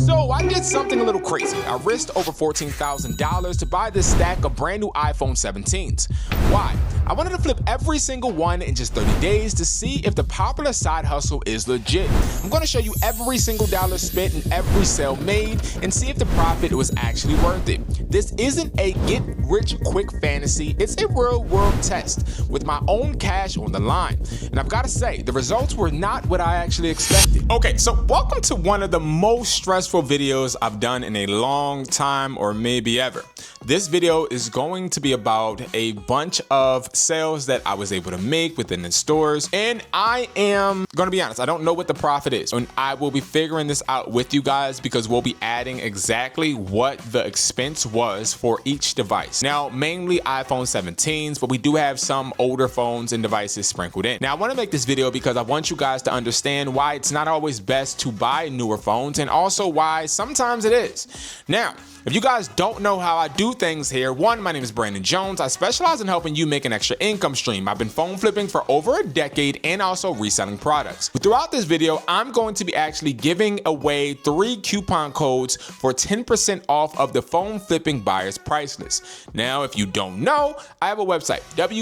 So I did something a little crazy. I risked over $14,000 to buy this stack of brand new iPhone 17s. Why? I wanted to flip every single one in just 30 days to see if the popular side hustle is legit. I'm going to show you every single dollar spent and every sale made and see if the profit was actually worth it. This isn't a get-rich-quick fantasy, it's a real-world test with my own cash on the line. And I've got to say, the results were not what I actually expected. Okay, so welcome to one of the most stressful videos I've done in a long time, or maybe ever. This video is going to be about a bunch of sales that I was able to make within the stores, and I am going to be honest, I don't know what the profit is, and I will be figuring this out with you guys because we'll be adding exactly what the expense was for each device. Now, mainly iPhone 17s, but we do have some older phones and devices sprinkled in. Now, I want to make this video because I want you guys to understand why it's not always best to buy newer phones, and also why sometimes it is. Now, if you guys don't know how I do things here, one, my name is Brandon Jones. I specialize in helping you make an extra income stream. I've been phone flipping for over a decade and also reselling products. But throughout this video, I'm going to be actually giving away 3 coupon codes for 10% off of the phone flipping buyer's price list. Now, if you don't know, I have a website, wesply.com.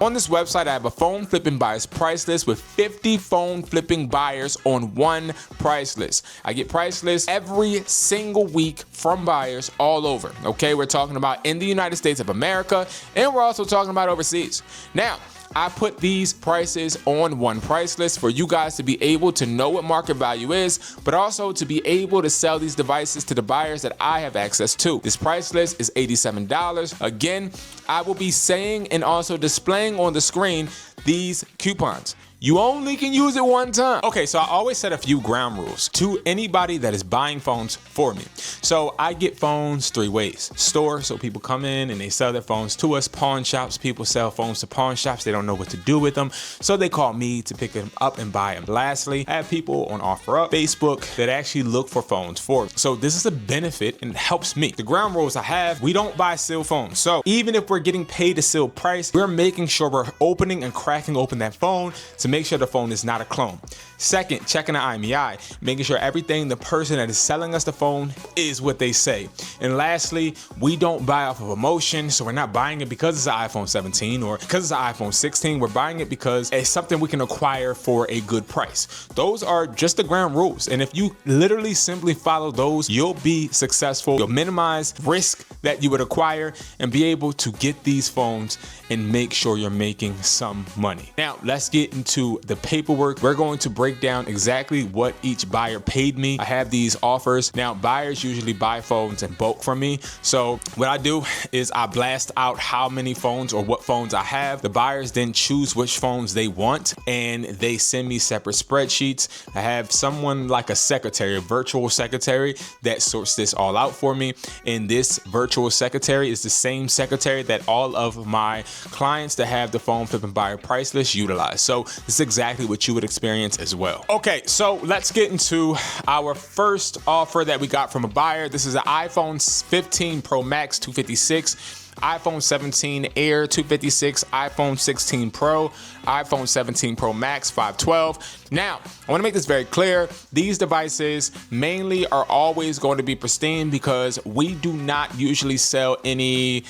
On this website, I have a phone flipping buyer's price list with 50 phone flipping buyers on one price list. I get price lists every single week from buyers all over. Okay, we're talking about in the United States of America, and we're also talking about overseas. Now, I put these prices on one price list for you guys to be able to know what market value is, but also to be able to sell these devices to the buyers that I have access to. This price list is $87. Again, I will be saying and also displaying on the screen these coupons. You only can use it one time. Okay, so I always set a few ground rules to anybody that is buying phones for me. So I get phones 3 ways. Store, so people come in and they sell their phones to us. Pawn shops, people sell phones to pawn shops. They don't know what to do with them, so they call me to pick them up and buy them. Lastly, I have people on OfferUp, Facebook that actually look for phones for me. So this is a benefit and it helps me. The ground rules I have, we don't buy sealed phones. So even if we're getting paid a sealed price, we're making sure we're opening and cracking open that phone to make sure the phone is not a clone. Second, checking the IMEI, making sure everything the person that is selling us the phone is what they say. And lastly, we don't buy off of emotion, so we're not buying it because it's an iPhone 17 or because it's an iPhone 16. We're buying it because it's something we can acquire for a good price. Those are just the ground rules, and if you literally simply follow those, you'll be successful. You'll minimize risk that you would acquire and be able to get these phones and make sure you're making some money. Now, let's get into the paperwork. We're going to break down exactly what each buyer paid me. I have these offers. Now, buyers usually buy phones in bulk from me. So what I do is I blast out how many phones or what phones I have. The buyers then choose which phones they want and they send me separate spreadsheets. I have someone like a secretary, a virtual secretary that sorts this all out for me. And this virtual secretary is the same secretary that all of my clients that have the phone flipping buyer price list utilize. So this is exactly what you would experience as well. Okay, so let's get into our first offer that we got from a buyer. This is an iPhone 15 Pro Max 256. iPhone 17 Air 256, iPhone 16 Pro, iPhone 17 Pro Max 512. Now, I want to make this very clear. These devices mainly are always going to be pristine because we do not usually sell any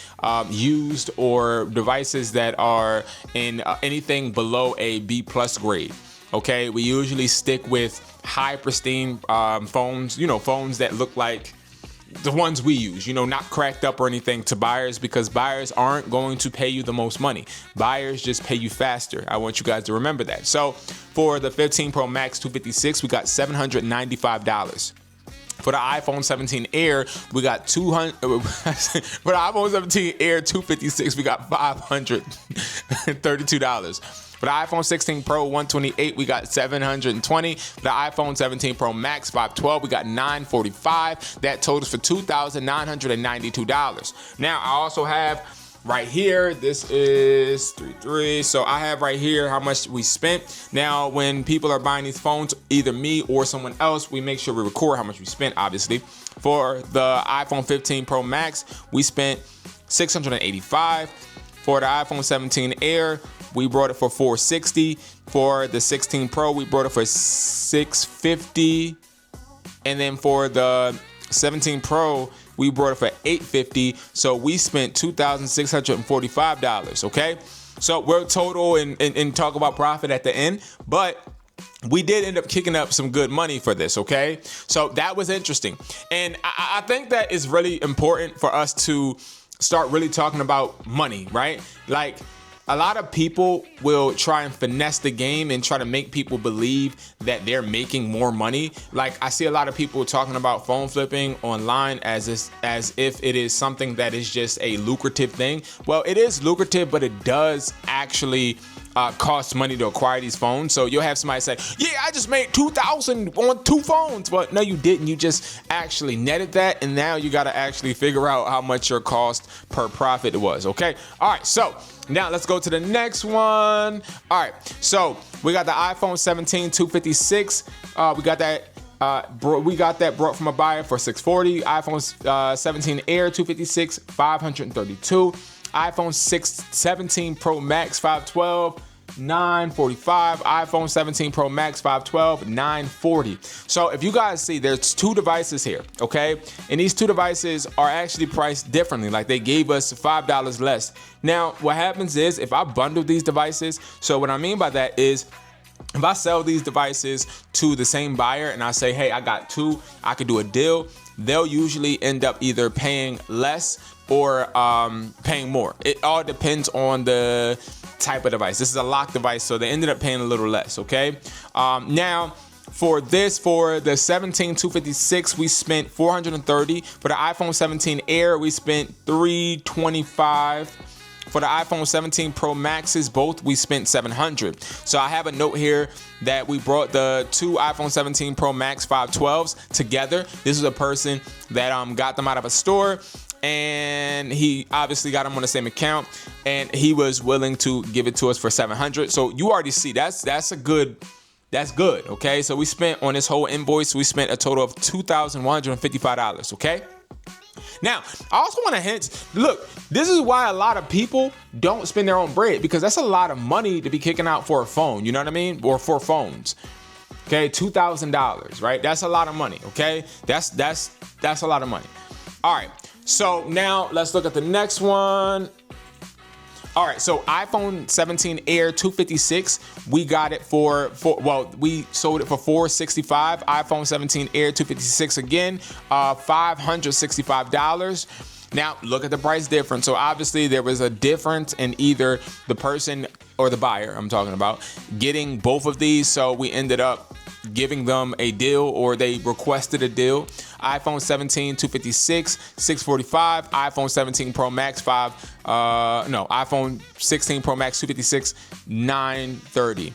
used or devices that are in anything below a B+ grade. Okay, we usually stick with high pristine phones, phones that look like the ones we use, not cracked up or anything, to buyers, because buyers aren't going to pay you the most money. Buyers just pay you faster. I want you guys to remember that. So for the 15 Pro Max 256, we got $795. For the iPhone 17 Air, we got $200. For the iPhone 17 Air 256, we got $532. For the iPhone 16 Pro 128, we got $720. For the iPhone 17 Pro Max 512, we got $945. That totals for $2,992. Now, I also have right here, this is 33. So I have right here how much we spent. Now, when people are buying these phones, either me or someone else, we make sure we record how much we spent, obviously. For the iPhone 15 Pro Max, we spent $685. For the iPhone 17 Air, we brought it for $460. For the 16 Pro, we brought it for $650. And then for the 17 Pro, we brought it for $850. So we spent $2,645. Okay. So we're total and talk about profit at the end, but we did end up kicking up some good money for this, okay? So that was interesting. And I think that is really important for us to start really talking about money, right? Like, a lot of people will try and finesse the game and try to make people believe that they're making more money. Like, I see a lot of people talking about phone flipping online as if it is something that is just a lucrative thing. Well, it is lucrative, but it does actually cost money to acquire these phones. So you'll have somebody say, yeah, I just made $2,000 on 2 phones. Well, no, you didn't. You just actually netted that. And now you got to actually figure out how much your cost per profit was. Okay. All right. So now let's go to the next one. All right. So we got the iPhone 17 256. We got that brought from a buyer for $640. iPhone 17 Air 256, $532. iPhone 17 Pro Max 512, $945. iPhone 17 Pro Max 512, $940. So if you guys see, there's 2 devices here, okay? And these 2 devices are actually priced differently. Like, they gave us $5 less. Now, what happens is if I bundle these devices, so what I mean by that is, if I sell these devices to the same buyer and I say, hey, I got 2, I could do a deal, they'll usually end up either paying less or paying more. It all depends on the type of device. This is a locked device, so they ended up paying a little less, okay? Now, for the 17 256, we spent $430. For the iPhone 17 Air, we spent $325. For the iPhone 17 Pro Maxes, both we spent $700. So I have a note here that we brought the 2 iPhone 17 Pro Max 512s together. This is a person that got them out of a store, and he obviously got them on the same account, and he was willing to give it to us for $700. So you already see that's good. Okay. So we spent on this whole invoice, we spent a total of $2,155. Okay. Now, I also want to hint, look, this is why a lot of people don't spend their own bread, because that's a lot of money to be kicking out for a phone, you know what I mean? Or for phones. Okay, $2,000, right? That's a lot of money, okay? That's a lot of money. All right, so now let's look at the next one. All right, so iPhone 17 Air 256, we got it we sold it for $465. iPhone 17 Air 256 again, $565. Now, look at the price difference. So obviously there was a difference in either the person or the buyer, I'm talking about, getting both of these. So we ended up giving them a deal, or they requested a deal. iPhone 17 256, $645. iPhone 17 Pro Max iPhone 16 Pro Max 256, $930.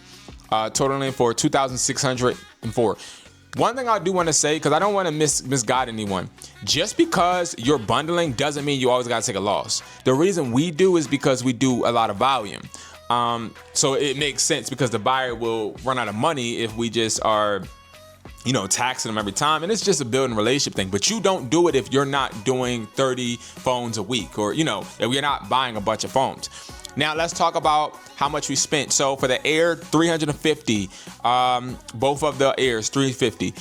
Totaling for $2,604. One thing I do want to say, because I don't want to misguide anyone, just because you're bundling doesn't mean you always got to take a loss. The reason we do is because we do a lot of volume. So it makes sense, because the buyer will run out of money if we just are, taxing them every time. And it's just a building relationship thing. But you don't do it if you're not doing 30 phones a week, or, if you're not buying a bunch of phones. Now let's talk about how much we spent. So for the Air, $350. Both of the Airs, $350.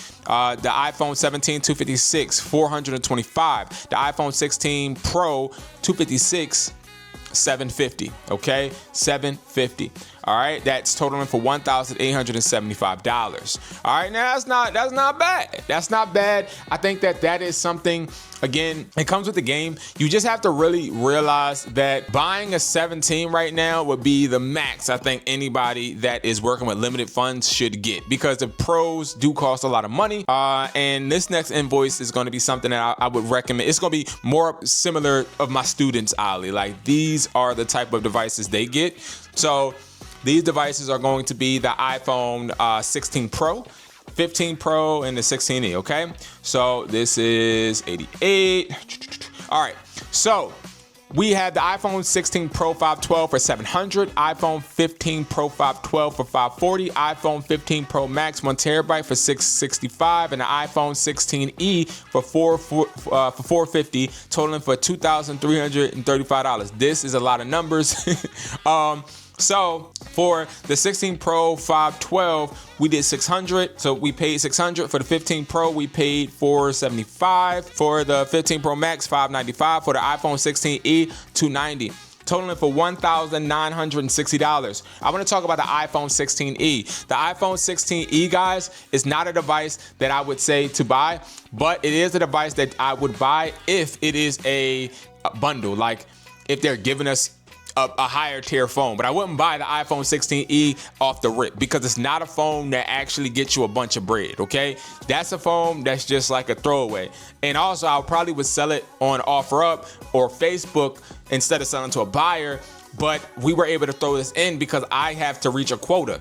The iPhone 17 256, $425. The iPhone 16 Pro 256, $750. Okay, $750. All right, that's totaling for $1,875. All right, now that's not bad. That's not bad. I think that is something. Again, it comes with the game. You just have to really realize that buying a 17 right now would be the max I think anybody that is working with limited funds should get, because the pros do cost a lot of money. And this next invoice is going to be something that I would recommend. It's going to be more similar of my students' alley. Like, these are the type of devices they get. So these devices are going to be the iPhone 16 Pro, 15 Pro, and the 16e, okay? So this is 88. All right, so we have the iPhone 16 Pro 512 for $700, iPhone 15 Pro 512 for $540, iPhone 15 Pro Max 1 terabyte for $665, and the iPhone 16e for $450, totaling for $2,335. This is a lot of numbers. So for the 16 Pro 512, we did 600. So we paid 600 for the 15 Pro. We paid 475 for the 15 Pro Max, 595 for the iPhone 16e, 290. Totaling for $1,960. I want to talk about the iPhone 16e. The iPhone 16e, guys, is not a device that I would say to buy, but it is a device that I would buy if it is a bundle, like if they're giving us a higher tier phone. But I wouldn't buy the iPhone 16e off the rip because it's not a phone that actually gets you a bunch of bread, okay? That's a phone that's just like a throwaway. And also, I probably would sell it on OfferUp or Facebook instead of selling to a buyer, but we were able to throw this in because I have to reach a quota.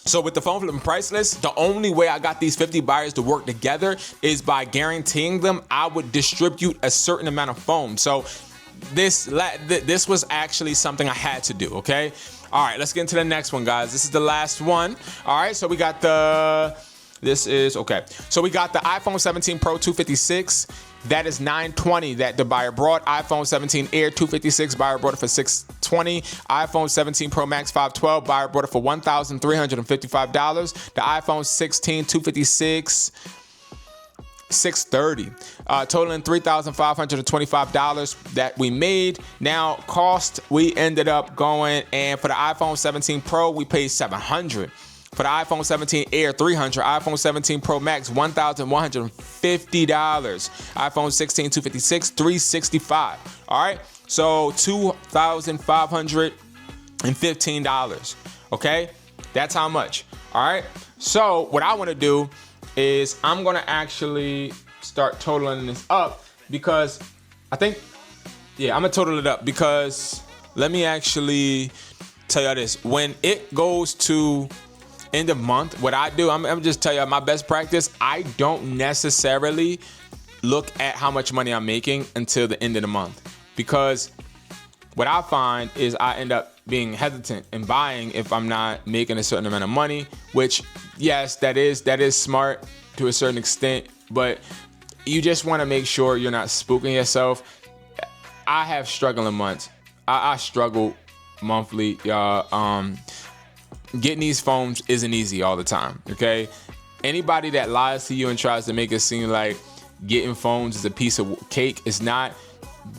So with the phone flipping price list, the only way I got these 50 buyers to work together is by guaranteeing them I would distribute a certain amount of phones. So this was actually something I had to do, okay? All right, let's get into the next one, guys. This is the last one. All right, so we got the So we got the iPhone 17 Pro 256. That is $920 that the buyer brought. iPhone 17 Air 256, buyer brought it for $620. iPhone 17 Pro Max 512, buyer brought it for $1,355. The iPhone 16 256, $630, totaling $3,525 that we made. Now, cost, we ended up going, and for the iPhone 17 Pro, we paid $700. For the iPhone 17 Air, $300. iPhone 17 Pro Max, $1,150. iPhone 16 256, $365. All right, so $2,515. Okay, that's how much. All right, so what I want to do is I'm gonna actually start totaling this up because I think, I'm gonna total it up because let me actually tell y'all this. When it goes to end of month, what I do, I'm just tell y'all my best practice. I don't necessarily look at how much money I'm making until the end of the month, because what I find is I end up being hesitant in buying if I'm not making a certain amount of money, which, yes, that is smart to a certain extent, but you just want to make sure you're not spooking yourself. I have struggling months. I struggle monthly, y'all. Getting these phones isn't easy all the time, okay? Anybody that lies to you and tries to make it seem like getting phones is a piece of cake is not.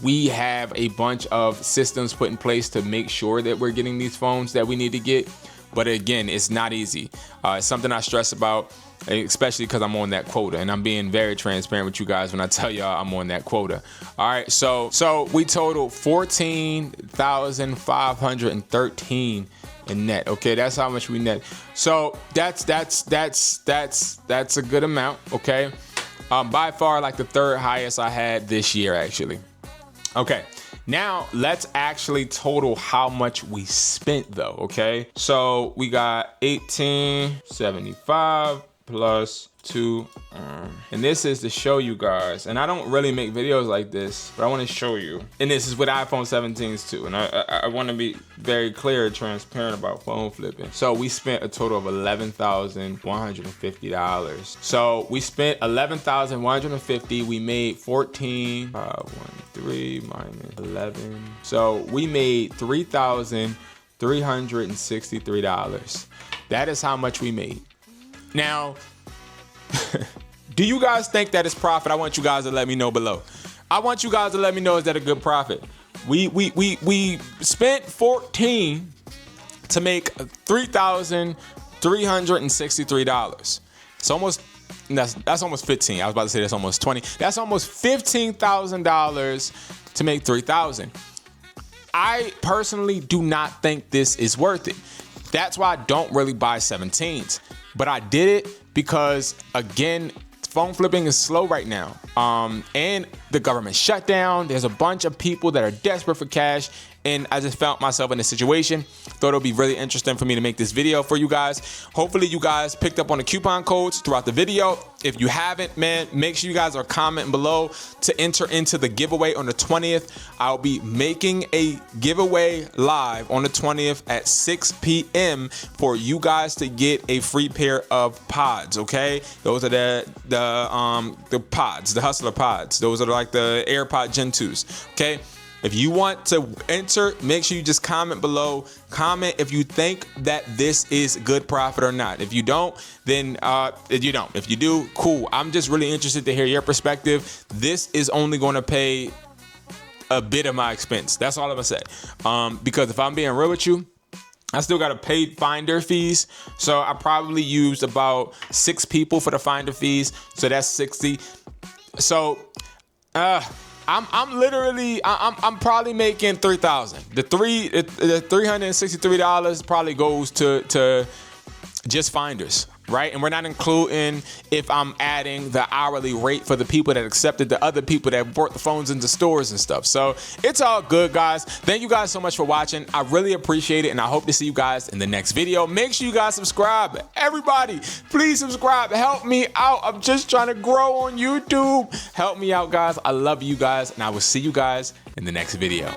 We have a bunch of systems put in place to make sure that we're getting these phones that we need to get. But again, it's not easy. It's something I stress about, especially because I'm on that quota. And I'm being very transparent with you guys when I tell y'all I'm on that quota. All right, so we totaled $14,513 in net. Okay, that's how much we net. So that's a good amount, okay? By far like the third highest I had this year, actually. Okay, now let's actually total how much we spent though, okay? So we got $1,875 plus 2, and this is to show you guys, and I don't really make videos like this, but I want to show you. And this is with iPhone 17s too, and I want to be very clear and transparent about phone flipping. So we spent a total of $11,150. So we spent $11,150. We made 14,513 minus 11. So we made $3,363. That is how much we made. Now, do you guys think that is profit? I want you guys to let me know below. I want you guys to let me know, is that a good profit? We spent 14 to make $3,363. It's almost, that's almost 15. I was about to say that's almost 20. That's almost $15,000 to make 3,000. I personally do not think this is worth it. That's why I don't really buy 17s. But I did it because, again, phone flipping is slow right now. And the government shutdown. There's a bunch of people that are desperate for cash. And I just found myself in a situation. Thought it would be really interesting for me to make this video for you guys. Hopefully you guys picked up on the coupon codes throughout the video. If you haven't, man, make sure you guys are commenting below to enter into the giveaway on the 20th. I'll be making a giveaway live on the 20th at 6 p.m. for you guys to get a free pair of pods, okay? Those are the pods, the Hustler pods. Those are like the AirPod Gen 2s, okay? If you want to enter, make sure you just comment below. Comment if you think that this is good profit or not. If you don't, then you don't. If you do, cool. I'm just really interested to hear your perspective. This is only going to pay a bit of my expense. That's all I'm gonna say. Because if I'm being real with you, I still got to pay finder fees. So I probably used about 6 people for the finder fees. So that's 60. So I'm probably making $3,000. The $363 probably goes to just finders, right? And we're not including if I'm adding the hourly rate for the people that accepted the other people that brought the phones into stores and stuff. So it's all good, guys. Thank you guys so much for watching. I really appreciate it, and I hope to see you guys in the next video. Make sure you guys subscribe. Everybody, please subscribe. Help me out. I'm just trying to grow on YouTube. Help me out, guys. I love you guys, and I will see you guys in the next video.